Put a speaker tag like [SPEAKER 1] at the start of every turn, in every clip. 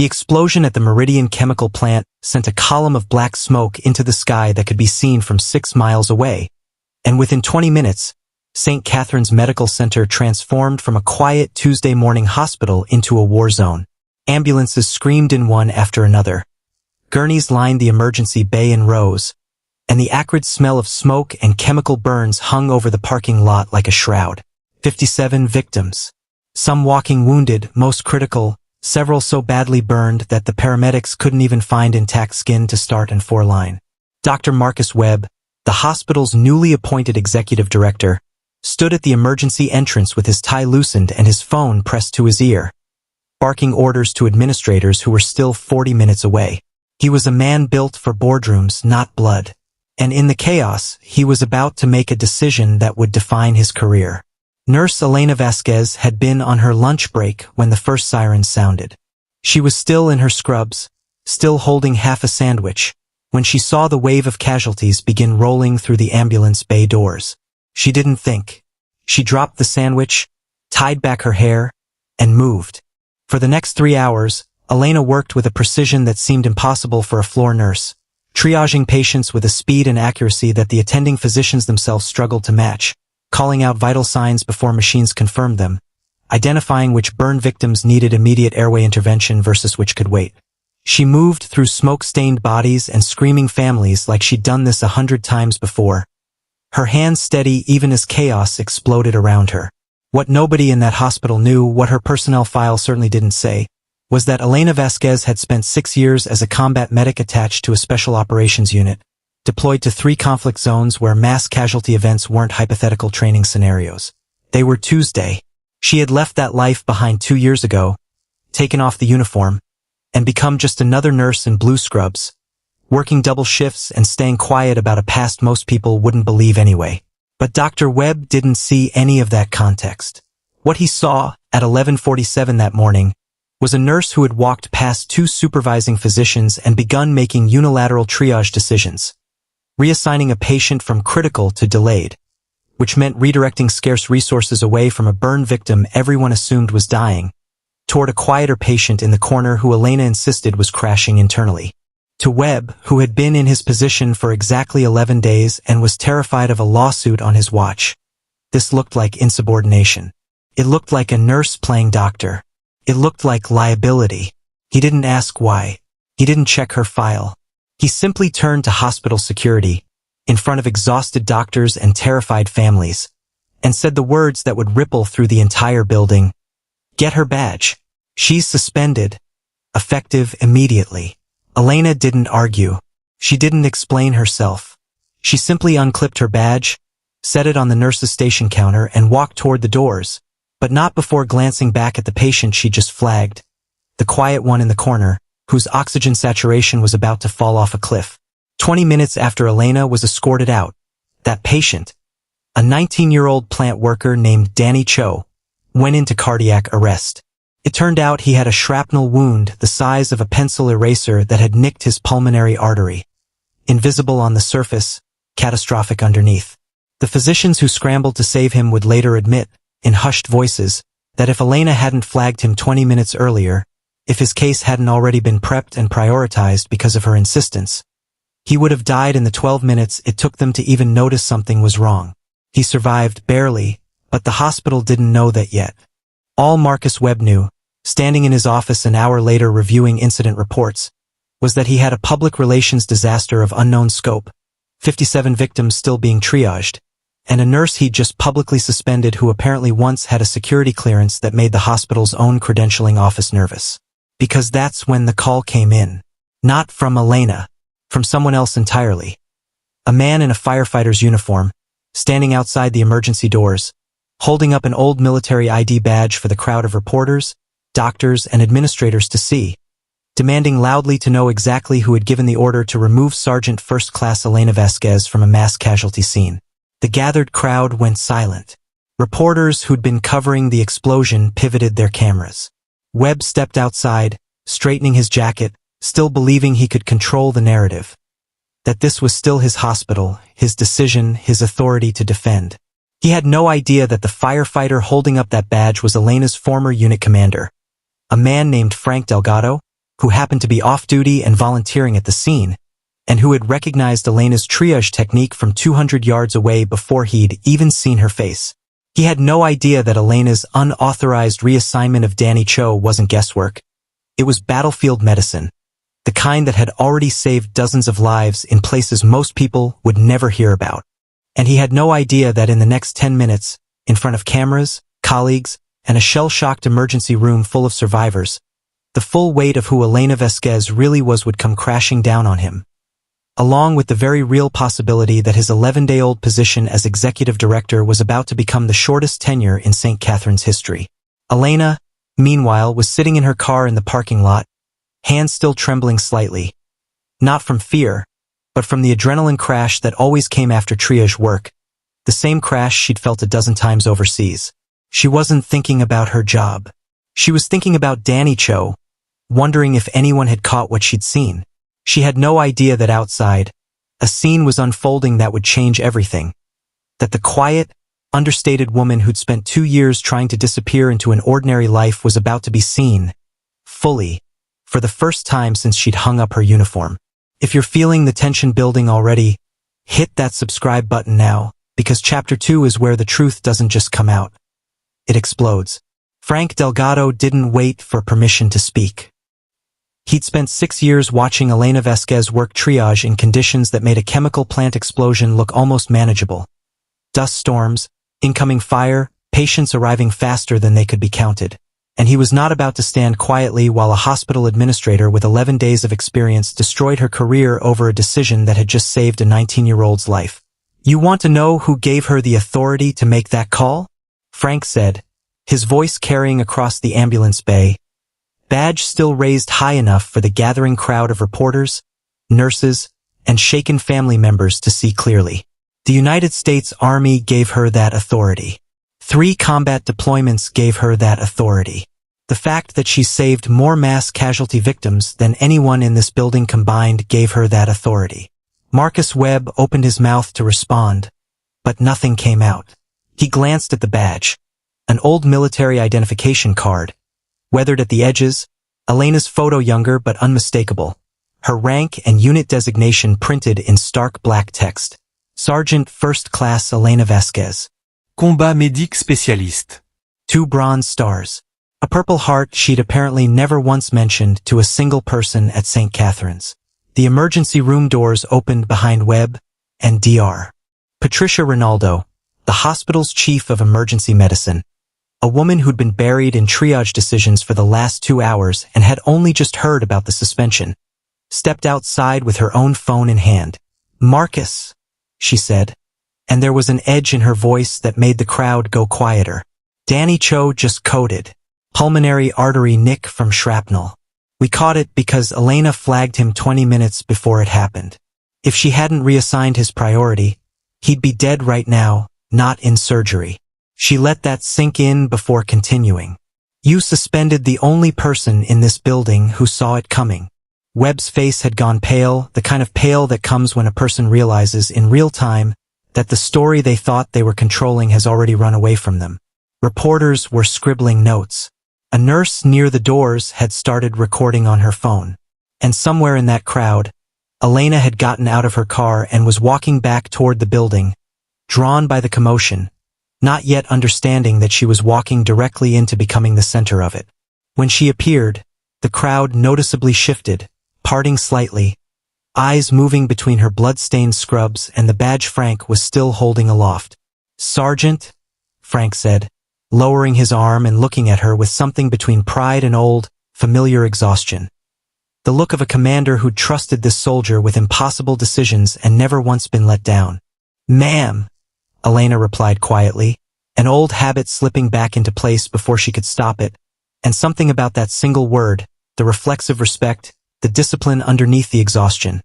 [SPEAKER 1] The explosion at the Meridian chemical plant sent a column of black smoke into the sky that could be seen from 6 miles away, and within 20 minutes, St. Catherine's Medical Center transformed from a quiet Tuesday morning hospital into a war zone. Ambulances screamed in one after another. Gurneys lined the emergency bay in rows, and the acrid smell of smoke and chemical burns hung over the parking lot like a shroud. 57 victims. Some walking wounded, most critical, several so badly burned that the paramedics couldn't even find intact skin to start and four-line. Dr. Marcus Webb, the hospital's newly appointed executive director, stood at the emergency entrance with his tie loosened and his phone pressed to his ear, barking orders to administrators who were still 40 minutes away. He was a man built for boardrooms, not blood. And in the chaos, he was about to make a decision that would define his career. Nurse Elena Vasquez had been on her lunch break when the first sirens sounded. She was still in her scrubs, still holding half a sandwich, when she saw the wave of casualties begin rolling through the ambulance bay doors. She didn't think. She dropped the sandwich, tied back her hair, and moved. For the next 3 hours, Elena worked with a precision that seemed impossible for a floor nurse, triaging patients with a speed and accuracy that the attending physicians themselves struggled to match, calling out vital signs before machines confirmed them, identifying which burn victims needed immediate airway intervention versus which could wait. She moved through smoke-stained bodies and screaming families like she'd done this 100 times before, her hands steady even as chaos exploded around her. What nobody in that hospital knew, what her personnel file certainly didn't say, was that Elena Vasquez had spent 6 years as a combat medic attached to a special operations unit, deployed to 3 conflict zones where mass casualty events weren't hypothetical training scenarios. They were Tuesday. She had left that life behind 2 years ago, taken off the uniform, and become just another nurse in blue scrubs, working double shifts and staying quiet about a past most people wouldn't believe anyway. But Dr. Webb didn't see any of that context. What he saw, at 11:47 that morning, was a nurse who had walked past 2 supervising physicians and begun making unilateral triage decisions, reassigning a patient from critical to delayed, which meant redirecting scarce resources away from a burn victim everyone assumed was dying, toward a quieter patient in the corner who Elena insisted was crashing internally. To Webb, who had been in his position for exactly 11 days and was terrified of a lawsuit on his watch, this looked like insubordination. It looked like a nurse playing doctor. It looked like liability. He didn't ask why. He didn't check her file. He simply turned to hospital security, in front of exhausted doctors and terrified families, and said the words that would ripple through the entire building. Get her badge. She's suspended. Effective immediately. Elena didn't argue. She didn't explain herself. She simply unclipped her badge, set it on the nurse's station counter, and walked toward the doors, but not before glancing back at the patient she just flagged, the quiet one in the corner, whose oxygen saturation was about to fall off a cliff. 20 minutes after Elena was escorted out, that patient, a 19-year-old plant worker named Danny Cho, went into cardiac arrest. It turned out he had a shrapnel wound the size of a pencil eraser that had nicked his pulmonary artery. Invisible on the surface, catastrophic underneath. The physicians who scrambled to save him would later admit, in hushed voices, that if Elena hadn't flagged him 20 minutes earlier, if his case hadn't already been prepped and prioritized because of her insistence, he would have died in the 12 minutes it took them to even notice something was wrong. He survived, barely, but the hospital didn't know that yet. All Marcus Webb knew, standing in his office an hour later reviewing incident reports, was that he had a public relations disaster of unknown scope, 57 victims still being triaged, and a nurse he'd just publicly suspended who apparently once had a security clearance that made the hospital's own credentialing office nervous. Because that's when the call came in. Not from Elena, from someone else entirely. A man in a firefighter's uniform, standing outside the emergency doors, holding up an old military ID badge for the crowd of reporters, doctors, and administrators to see, demanding loudly to know exactly who had given the order to remove Sergeant First Class Elena Vasquez from a mass casualty scene. The gathered crowd went silent. Reporters who'd been covering the explosion pivoted their cameras. Webb stepped outside, straightening his jacket, still believing he could control the narrative. That this was still his hospital, his decision, his authority to defend. He had no idea that the firefighter holding up that badge was Elena's former unit commander, a man named Frank Delgado, who happened to be off-duty and volunteering at the scene, and who had recognized Elena's triage technique from 200 yards away before he'd even seen her face. He had no idea that Elena's unauthorized reassignment of Danny Cho wasn't guesswork. It was battlefield medicine, the kind that had already saved dozens of lives in places most people would never hear about. And he had no idea that in the next 10 minutes, in front of cameras, colleagues, and a shell-shocked emergency room full of survivors, the full weight of who Elena Vasquez really was would come crashing down on him, along with the very real possibility that his 11-day-old position as executive director was about to become the shortest tenure in St. Catherine's history. Elena, meanwhile, was sitting in her car in the parking lot, hands still trembling slightly, not from fear, but from the adrenaline crash that always came after triage work, the same crash she'd felt a dozen times overseas. She wasn't thinking about her job. She was thinking about Danny Cho, wondering if anyone had caught what she'd seen. She had no idea that outside, a scene was unfolding that would change everything. That the quiet, understated woman who'd spent 2 years trying to disappear into an ordinary life was about to be seen, fully, for the first time since she'd hung up her uniform. If you're feeling the tension building already, hit that subscribe button now, because Chapter 2 is where the truth doesn't just come out. It explodes. Frank Delgado didn't wait for permission to speak. He'd spent 6 years watching Elena Vasquez work triage in conditions that made a chemical plant explosion look almost manageable. Dust storms, incoming fire, patients arriving faster than they could be counted. And he was not about to stand quietly while a hospital administrator with 11 days of experience destroyed her career over a decision that had just saved a 19-year-old's life. "You want to know who gave her the authority to make that call?" Frank said, his voice carrying across the ambulance bay, badge still raised high enough for the gathering crowd of reporters, nurses, and shaken family members to see clearly. The United States Army gave her that authority. 3 combat deployments gave her that authority. The fact that she saved more mass casualty victims than anyone in this building combined gave her that authority. Marcus Webb opened his mouth to respond, but nothing came out. He glanced at the badge, an old military identification card, weathered at the edges, Elena's photo younger but unmistakable, her rank and unit designation printed in stark black text. Sergeant First Class Elena Vasquez.
[SPEAKER 2] Combat médic spécialiste.
[SPEAKER 1] 2 bronze stars. A Purple Heart she'd apparently never once mentioned to a single person at St. Catherine's. The emergency room doors opened behind Webb and Dr. Patricia Rinaldo, the hospital's chief of emergency medicine, a woman who'd been buried in triage decisions for the last 2 hours and had only just heard about the suspension, stepped outside with her own phone in hand. "Marcus," she said, and there was an edge in her voice that made the crowd go quieter. "Danny Cho just coded. Pulmonary artery nick from shrapnel. We caught it because Elena flagged him 20 minutes before it happened. If she hadn't reassigned his priority, he'd be dead right now, not in surgery." She let that sink in before continuing. "You suspended the only person in this building who saw it coming." Webb's face had gone pale, the kind of pale that comes when a person realizes in real time that the story they thought they were controlling has already run away from them. Reporters were scribbling notes. A nurse near the doors had started recording on her phone. And somewhere in that crowd, Elena had gotten out of her car and was walking back toward the building, drawn by the commotion, not yet understanding that she was walking directly into becoming the center of it. When she appeared, the crowd noticeably shifted, parting slightly, eyes moving between her blood-stained scrubs and the badge Frank was still holding aloft. "Sergeant," Frank said, lowering his arm and looking at her with something between pride and old, familiar exhaustion. The look of a commander who'd trusted this soldier with impossible decisions and never once been let down. "Ma'am," Elena replied quietly, an old habit slipping back into place before she could stop it, and something about that single word, the reflexive respect, the discipline underneath the exhaustion,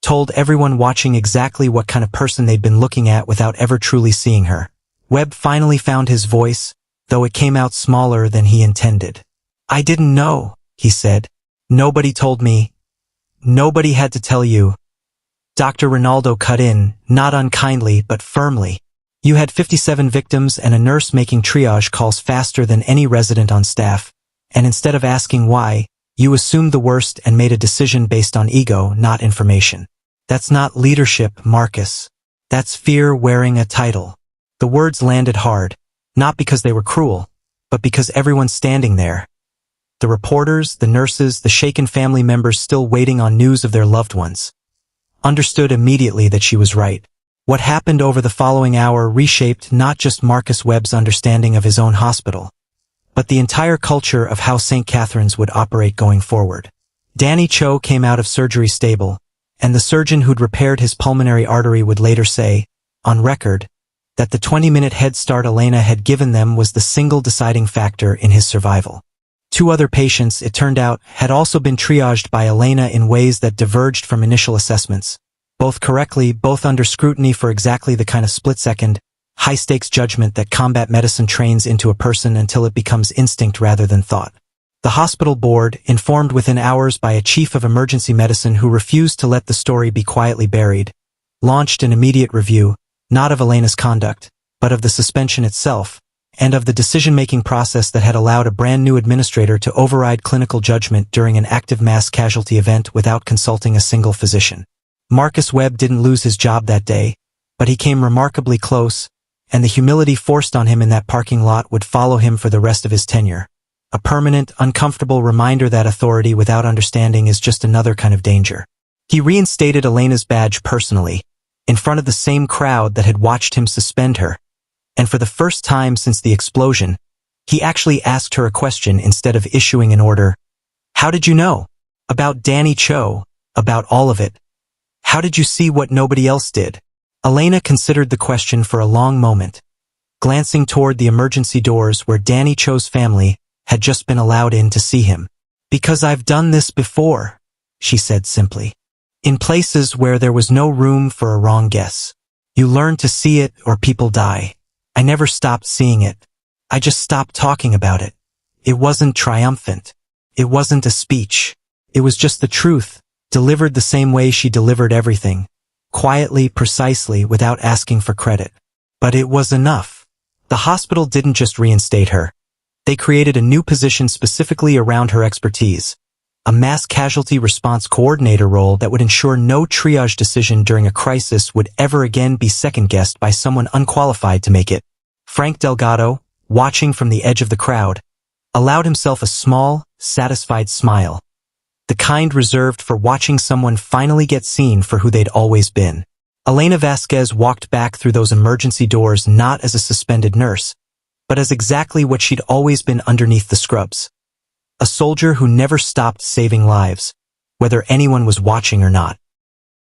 [SPEAKER 1] told everyone watching exactly what kind of person they'd been looking at without ever truly seeing her. Webb finally found his voice, though it came out smaller than he intended. "I didn't know," he said. "Nobody told me. Nobody had to tell you." Dr. Rinaldo cut in, not unkindly but firmly. "You had 57 victims and a nurse making triage calls faster than any resident on staff, and instead of asking why, You assumed the worst and made a decision based on ego, not information. That's not leadership, Marcus. That's fear wearing a title. The words landed hard, not because they were cruel, but because everyone standing there, the reporters, the nurses, the shaken family members still waiting on news of their loved ones, understood immediately that she was right. What happened over the following hour reshaped not just Marcus Webb's understanding of his own hospital, but the entire culture of how St. Catherine's would operate going forward. Danny Cho came out of surgery stable, and the surgeon who'd repaired his pulmonary artery would later say, on record, that the 20-minute head start Elena had given them was the single deciding factor in his survival. 2 other patients, it turned out, had also been triaged by Elena in ways that diverged from initial assessments, both correctly, both under scrutiny for exactly the kind of split-second, high-stakes judgment that combat medicine trains into a person until it becomes instinct rather than thought. The hospital board, informed within hours by a chief of emergency medicine who refused to let the story be quietly buried, launched an immediate review, not of Elena's conduct, but of the suspension itself, and of the decision-making process that had allowed a brand-new administrator to override clinical judgment during an active mass casualty event without consulting a single physician. Marcus Webb didn't lose his job that day, but he came remarkably close, and the humility forced on him in that parking lot would follow him for the rest of his tenure. A permanent, uncomfortable reminder that authority without understanding is just another kind of danger. He reinstated Elena's badge personally, in front of the same crowd that had watched him suspend her, and for the first time since the explosion, he actually asked her a question instead of issuing an order. How did you know? About Danny Cho, about all of it. How did you see what nobody else did? Elena considered the question for a long moment, glancing toward the emergency doors where Danny Cho's family had just been allowed in to see him. Because I've done this before, she said simply. In places where there was no room for a wrong guess. You learn to see it or people die. I never stopped seeing it. I just stopped talking about it. It wasn't triumphant. It wasn't a speech. It was just the truth, delivered the same way she delivered everything. Quietly, precisely, without asking for credit. But it was enough. The hospital didn't just reinstate her. They created a new position specifically around her expertise, a mass casualty response coordinator role that would ensure no triage decision during a crisis would ever again be second-guessed by someone unqualified to make it. Frank Delgado, watching from the edge of the crowd, allowed himself a small, satisfied smile, the kind reserved for watching someone finally get seen for who they'd always been. Elena Vasquez walked back through those emergency doors not as a suspended nurse, but as exactly what she'd always been underneath the scrubs. A soldier who never stopped saving lives, whether anyone was watching or not.